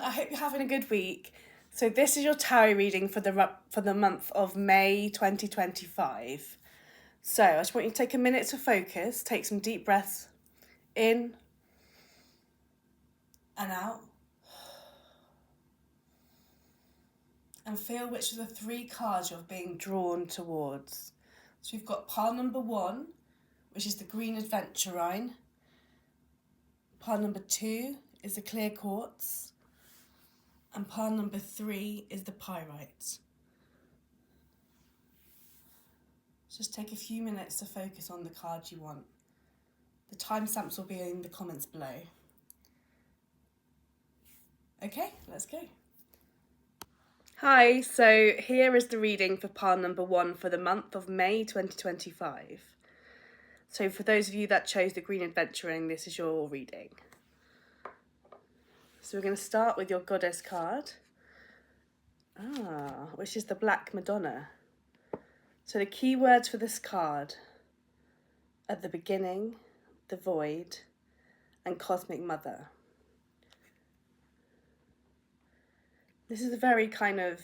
I hope you're having a good week. So this is your tarot reading for the month of May 2025. So I just want you to take a minute to focus, take some deep breaths in and out, and feel which of the 3 cards you're being drawn towards. So we've got pile number 1, which is the green adventurine. Pile number 2 is the clear quartz. And pile number 3 is the pyrite. Just take a few minutes to focus on the card you want. The timestamps will be in the comments below. Okay, let's go. Hi, so here is the reading for pile number 1 for the month of May 2025. So for those of you that chose the green adventuring, this is your reading. So we're going to start with your goddess card, which is the Black Madonna. So the key words for this card are the beginning, the void, and cosmic mother. This is a very kind of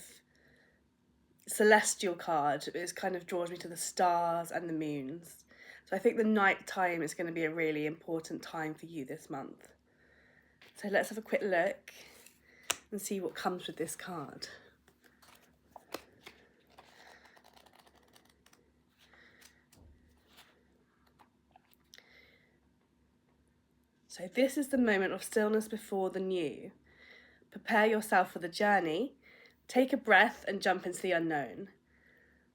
celestial card. It kind of draws me to the stars and the moons. So I think the night time is going to be a really important time for you this month. So let's have a quick look and see what comes with this card. So this is the moment of stillness before the new. Prepare yourself for the journey, take a breath and jump into the unknown.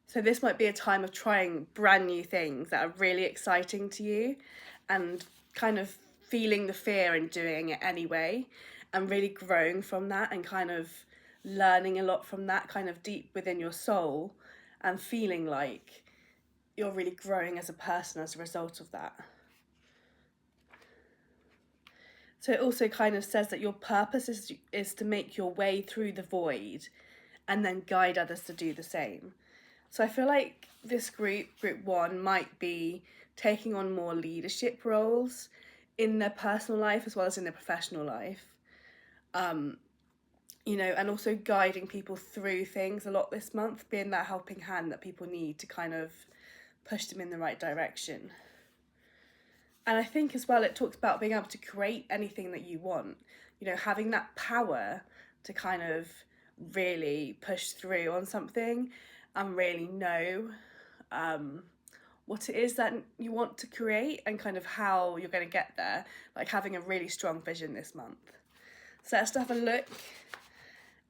So this might be a time of trying brand new things that are really exciting to you and kind of feeling the fear and doing it anyway and really growing from that and kind of learning a lot from that kind of deep within your soul and feeling like you're really growing as a person as a result of that. So it also kind of says that your purpose is to make your way through the void and then guide others to do the same. So I feel like this group 1, might be taking on more leadership roles in their personal life as well as in their professional life. And also guiding people through things a lot this month, being that helping hand that people need to kind of push them in the right direction. And I think as well, it talks about being able to create anything that you want, having that power to kind of really push through on something and really know what it is that you want to create and kind of how you're going to get there, like having a really strong vision this month. So let's have a look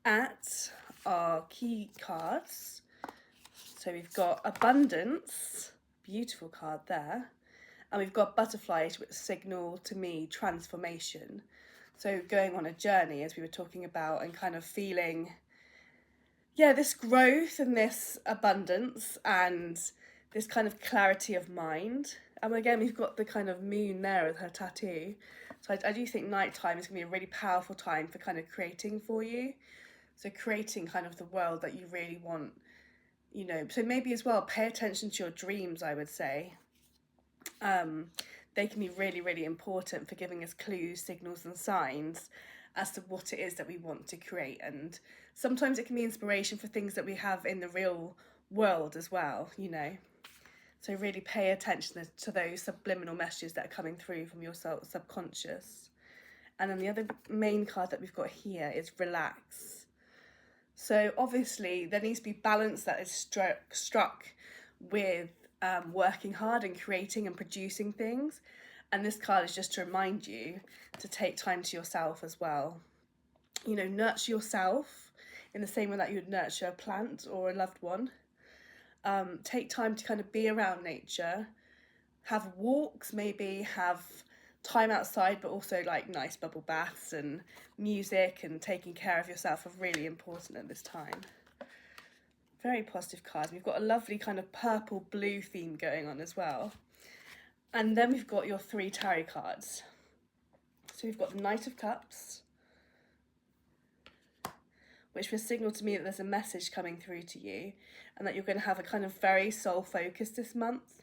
at our key cards. So we've got abundance, beautiful card there. And we've got butterflies, which signal to me transformation. So going on a journey, as we were talking about, and kind of feeling, this growth and this abundance and this kind of clarity of mind. And again, we've got the kind of moon there with her tattoo. So I do think nighttime is going to be a really powerful time for kind of creating for you. So creating kind of the world that you really want, So maybe as well, pay attention to your dreams, I would say. They can be really, really important for giving us clues, signals and signs as to what it is that we want to create. And sometimes it can be inspiration for things that we have in the real world as well, So really pay attention to those subliminal messages that are coming through from your subconscious. And then the other main card that we've got here is relax. So obviously there needs to be balance that is struck with working hard and creating and producing things. And this card is just to remind you to take time to yourself as well. Nurture yourself in the same way that you would nurture a plant or a loved one. Take time to kind of be around nature, have walks, maybe have time outside, but also like nice bubble baths and music and taking care of yourself are really important at this time. Very positive cards. We've got a lovely kind of purple blue theme going on as well. And then we've got your 3 tarot cards. So we've got the Knight of Cups, which will signal to me that there's a message coming through to you and that you're going to have a kind of very soul focus this month,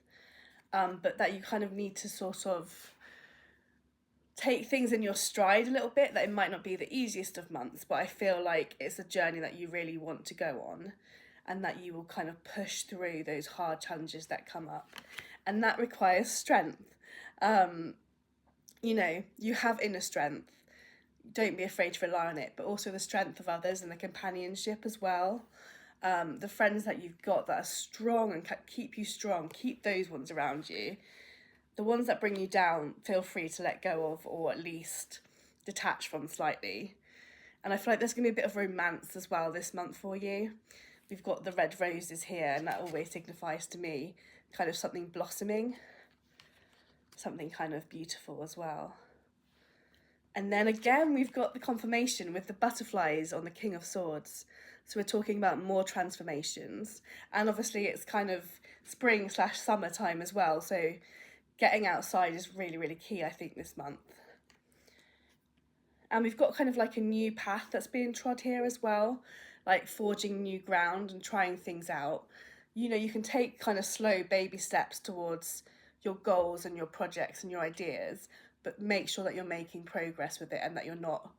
but that you kind of need to sort of take things in your stride a little bit, that it might not be the easiest of months, but I feel like it's a journey that you really want to go on, and that you will kind of push through those hard challenges that come up. And that requires strength. You know, you have inner strength. Don't be afraid to rely on it, but also the strength of others and the companionship as well. The friends that you've got that are strong and keep you strong, keep those ones around you. The ones that bring you down, feel free to let go of, or at least detach from slightly. And I feel like there's going to be a bit of romance as well this month for you. We've got the red roses here, and that always signifies to me kind of something blossoming, something kind of beautiful as well. And then again, we've got the confirmation with the butterflies on the King of Swords. So we're talking about more transformations. And obviously it's kind of spring/summer time as well. So getting outside is really, really key, I think, this month. And we've got kind of like a new path that's being trod here as well, like forging new ground and trying things out. You know, you can take kind of slow baby steps towards your goals and your projects and your ideas, but make sure that you're making progress with it and that you're not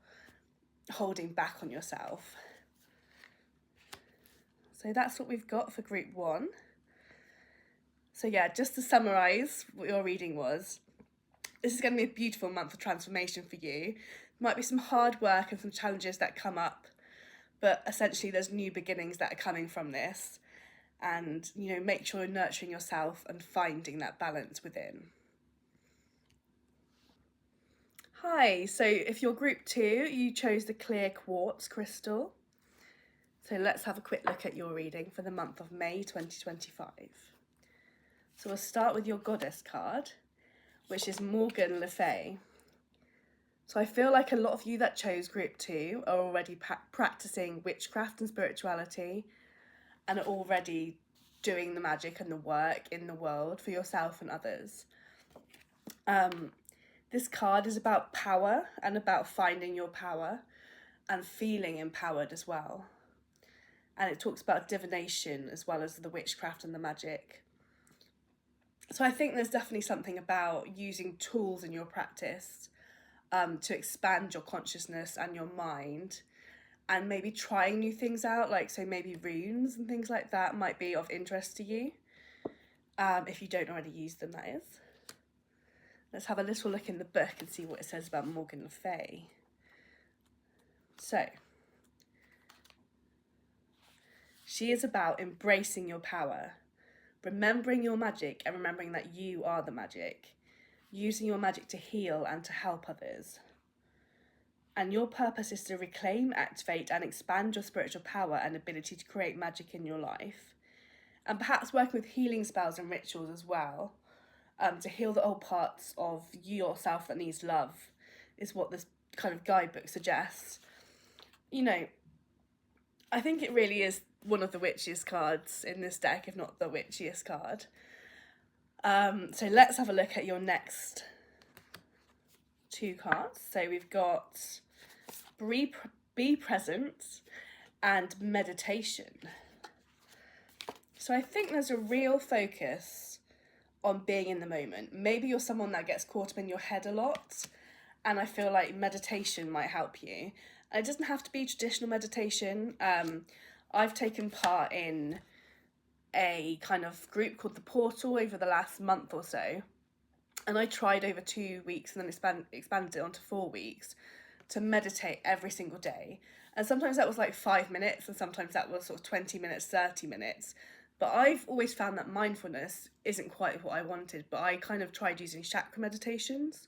holding back on yourself. So that's what we've got for group 1. So yeah, just to summarise what your reading was, this is going to be a beautiful month of transformation for you. Might be some hard work and some challenges that come up, but essentially there's new beginnings that are coming from this. And, you know, make sure you're nurturing yourself and finding that balance within. Hi, so if you're group 2, you chose the clear quartz crystal. So let's have a quick look at your reading for the month of May 2025. So we'll start with your goddess card, which is Morgan Le Fay. So I feel like a lot of you that chose group 2 are already practicing witchcraft and spirituality, and are already doing the magic and the work in the world for yourself and others. This card is about power and about finding your power and feeling empowered as well. And it talks about divination as well as the witchcraft and the magic. So I think there's definitely something about using tools in your practice to expand your consciousness and your mind, and maybe trying new things out, like so maybe runes and things like that might be of interest to you, if you don't already use them, that is. Let's have a little look in the book and see what it says about Morgan Le Fay. So, she is about embracing your power, remembering your magic and remembering that you are the magic, using your magic to heal and to help others. And your purpose is to reclaim, activate and expand your spiritual power and ability to create magic in your life. And perhaps working with healing spells and rituals as well, to heal the old parts of yourself that needs love, is what this kind of guidebook suggests. You know, I think it really is one of the witchiest cards in this deck, if not the witchiest card. So let's have a look at your next 2 cards. So we've got Be Present and Meditation. So I think there's a real focus on being in the moment. Maybe you're someone that gets caught up in your head a lot, and I feel like meditation might help you. And it doesn't have to be traditional meditation. I've taken part in a kind of group called The Portal over the last month or so, and I tried over 2 weeks and then expanded it onto 4 weeks to meditate every single day. And sometimes that was like 5 minutes, and sometimes that was sort of 20 minutes, 30 minutes. But I've always found that mindfulness isn't quite what I wanted, but I kind of tried using chakra meditations.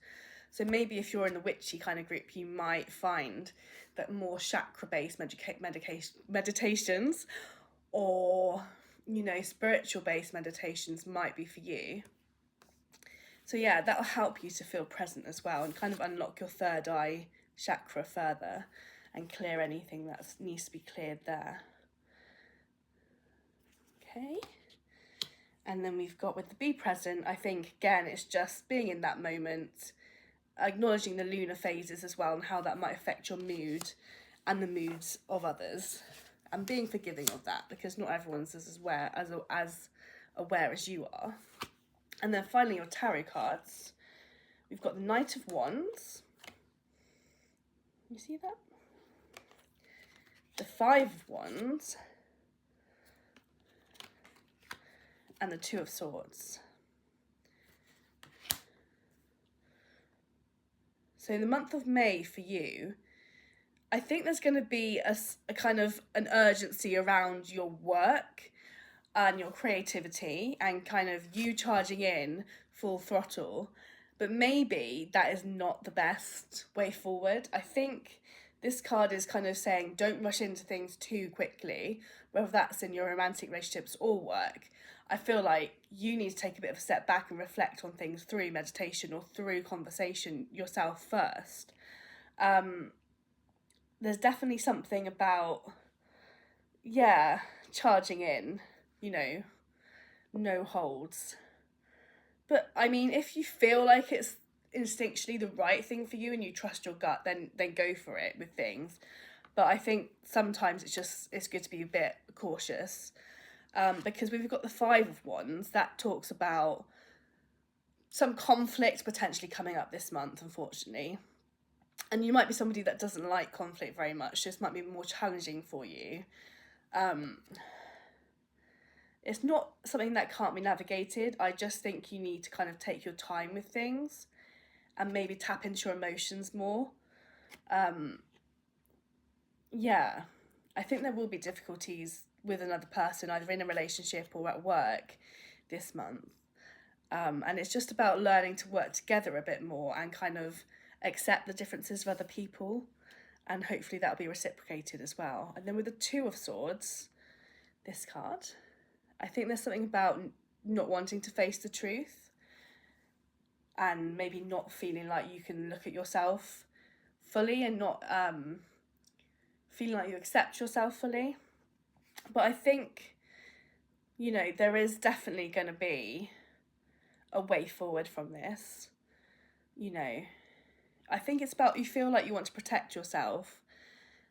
So maybe if you're in the witchy kind of group, you might find that more chakra-based meditations or, you know, spiritual-based meditations might be for you. So yeah, that'll help you to feel present as well and kind of unlock your third eye chakra further and clear anything that needs to be cleared there. Okay. And then we've got with the Be Present, I think, again, it's just being in that moment, acknowledging the lunar phases as well and how that might affect your mood and the moods of others, and being forgiving of that, because not everyone's as aware as you are. And then finally your tarot cards. We've got the Knight of Wands, You see that? The Five of Wands and the Two of Swords. So the month of May for you, I think there's going to be a kind of an urgency around your work and your creativity and kind of you charging in full throttle. But maybe that is not the best way forward. I think this card is kind of saying don't rush into things too quickly, whether that's in your romantic relationships or work. I feel like you need to take a bit of a step back and reflect on things through meditation or through conversation yourself first. There's definitely something about, yeah, charging in, you know, no holds. But I mean, if you feel like it's instinctually the right thing for you and you trust your gut, then go for it with things. But I think sometimes it's good to be a bit cautious, because we've got the Five of Wands that talks about some conflict potentially coming up this month, unfortunately. And you might be somebody that doesn't like conflict very much. This might be more challenging for you. It's not something that can't be navigated. I just think you need to kind of take your time with things and maybe tap into your emotions more. Yeah, I think there will be difficulties with another person, either in a relationship or at work this month. And it's just about learning to work together a bit more and kind of accept the differences of other people. And hopefully that'll be reciprocated as well. And then with the Two of Swords, this card, I think there's something about not wanting to face the truth and maybe not feeling like you can look at yourself fully and not feeling like you accept yourself fully. But I think, you know, there is definitely going to be a way forward from this. You know, I think it's about you feel like you want to protect yourself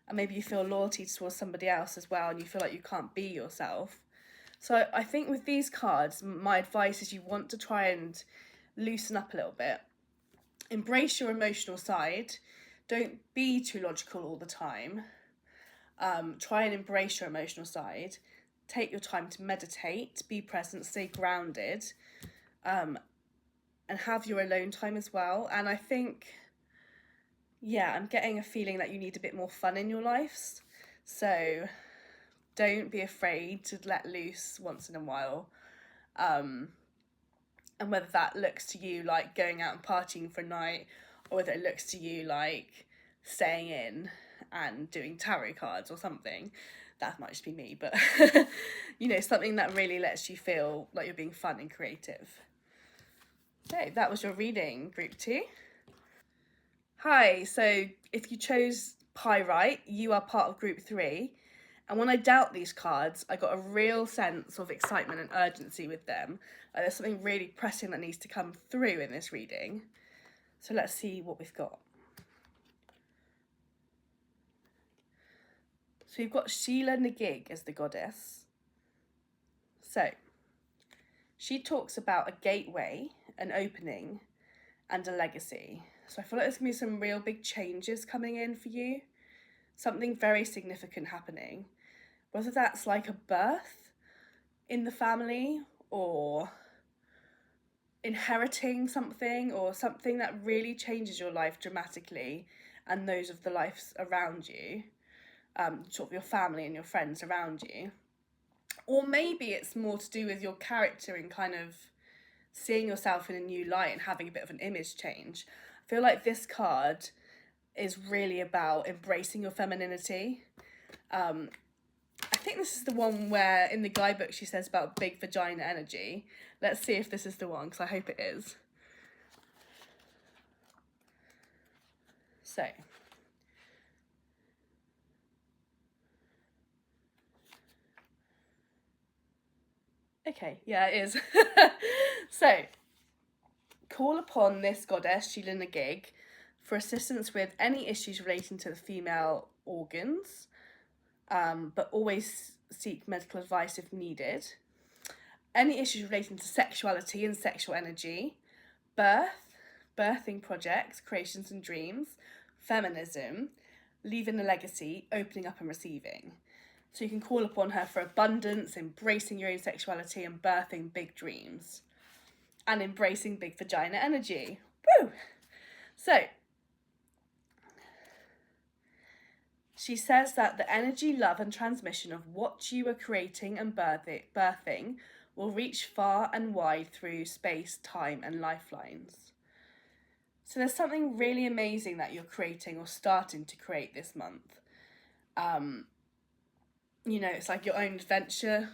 and maybe you feel loyalty towards somebody else as well and you feel like you can't be yourself. So I think with these cards, my advice is you want to try and loosen up a little bit. Embrace your emotional side. Don't be too logical all the time. Try and embrace your emotional side. Take your time to meditate, be present, stay grounded, and have your alone time as well. And I think, yeah, I'm getting a feeling that you need a bit more fun in your lives. So don't be afraid to let loose once in a while. And whether that looks to you like going out and partying for a night, or whether it looks to you like staying in and doing tarot cards or something, that might just be me, but you know, something that really lets you feel like you're being fun and creative. So that was your reading, group 2. Hi, so if you chose Pyrite, you are part of group 3. And when I dealt these cards, I got a real sense of excitement and urgency with them. Like there's something really pressing that needs to come through in this reading. So let's see what we've got. So we've got Sheila Nagig as the goddess. So she talks about a gateway, an opening, and a legacy. So I feel like there's going to be some real big changes coming in for you. Something very significant happening. Whether that's like a birth in the family or inheriting something or something that really changes your life dramatically and those of the lives around you, sort of your family and your friends around you. Or maybe it's more to do with your character and kind of seeing yourself in a new light and having a bit of an image change. I feel like this card is really about embracing your femininity. I think this is the one where in the guidebook she says about big vagina energy. Let's see if this is the one, because I hope it is. So, okay, yeah, it is. So, call upon this goddess, Sheila Nagig, for assistance with any issues relating to the female organs, but always seek medical advice if needed. Any issues relating to sexuality and sexual energy, birthing projects, creations and dreams, feminism, leaving a legacy, opening up and receiving. So you can call upon her for abundance, embracing your own sexuality and birthing big dreams. And embracing big vagina energy. Woo! So, she says that the energy, love and transmission of what you are creating and birthing will reach far and wide through space, time and lifelines. So there's something really amazing that you're creating or starting to create this month. You know, it's like your own adventure,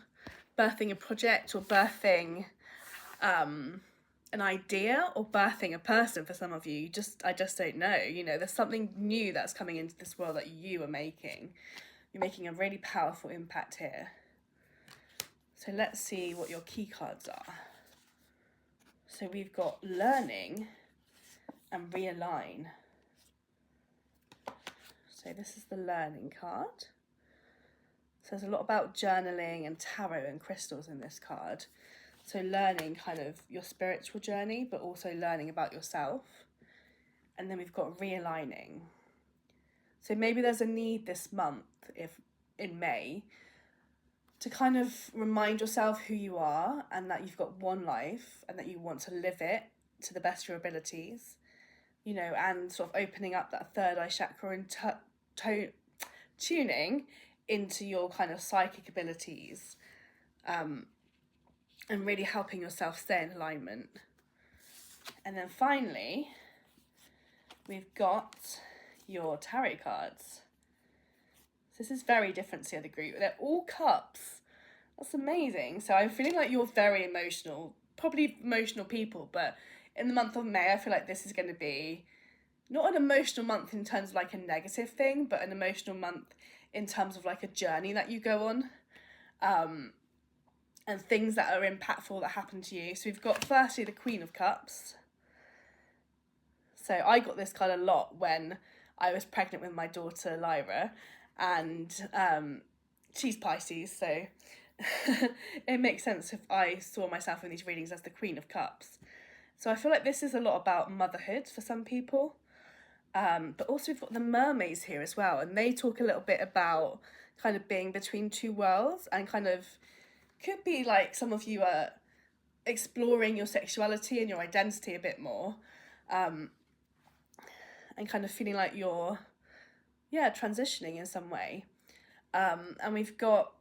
birthing a project or birthing an idea or birthing a person for some of you. I just don't know. You know, there's something new that's coming into this world that you are making. You're making a really powerful impact here. So let's see what your key cards are. So we've got learning and realign. So this is the learning card. So there's a lot about journaling and tarot and crystals in this card. So learning kind of your spiritual journey, but also learning about yourself. And then we've got realigning. So maybe there's a need this month, if in May, to kind of remind yourself who you are and that you've got one life and that you want to live it to the best of your abilities, you know, and sort of opening up that third eye chakra and tuning into your kind of psychic abilities. And really helping yourself stay in alignment. And then finally, we've got your tarot cards. So this is very different to the other group. They're all cups. That's amazing. So I'm feeling like you're very emotional, probably emotional people, but in the month of May, I feel like this is going to be not an emotional month in terms of like a negative thing, but an emotional month in terms of like a journey that you go on. And things that are impactful that happen to you. So we've got firstly the Queen of Cups. So I got this card a lot when I was pregnant with my daughter Lyra, and she's Pisces, so it makes sense if I saw myself in these readings as the Queen of Cups. So I feel like this is a lot about motherhood for some people, but also we've got the mermaids here as well, and they talk a little bit about kind of being between two worlds and kind of could be like some of you are exploring your sexuality and your identity a bit more, and kind of feeling like you're transitioning in some way, and we've got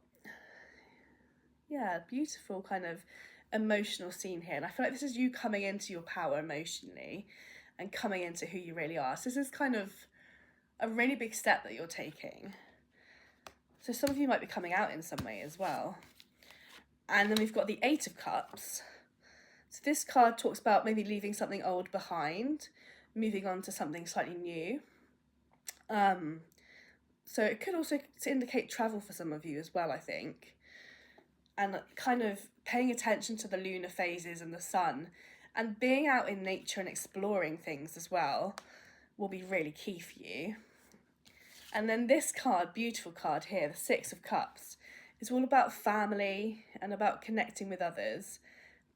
beautiful kind of emotional scene here, and I feel like this is you coming into your power emotionally and coming into who you really are. So this is kind of a really big step that you're taking. So some of you might be coming out in some way as well. And then we've got the Eight of Cups. So this card talks about maybe leaving something old behind, moving on to something slightly new. So it could also indicate travel for some of you as well, I think. And kind of paying attention to the lunar phases and the sun and being out in nature and exploring things as well will be really key for you. And then this card, beautiful card here, the Six of Cups. It's all about family and about connecting with others,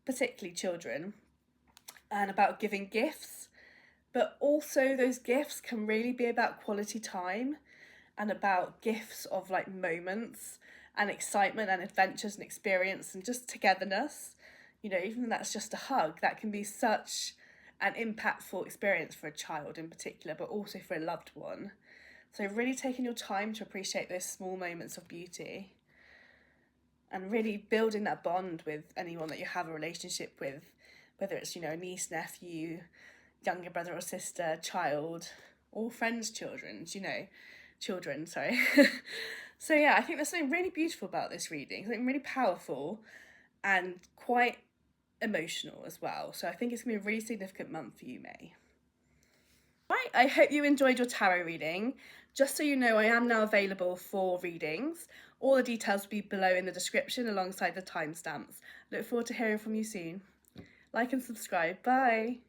particularly children, and about giving gifts. But also those gifts can really be about quality time and about gifts of like moments and excitement and adventures and experience and just togetherness. You know, even if that's just a hug, that can be such an impactful experience for a child in particular, but also for a loved one. So really taking your time to appreciate those small moments of beauty. And really building that bond with anyone that you have a relationship with, whether it's, you know, a niece, nephew, younger brother or sister, child, or friends' children, sorry. So yeah, I think there's something really beautiful about this reading, something really powerful and quite emotional as well. So I think it's going to be a really significant month for you, May. Right, I hope you enjoyed your tarot reading. Just so you know, I am now available for readings. All the details will be below in the description alongside the timestamps. Look forward to hearing from you soon. Like and subscribe. Bye.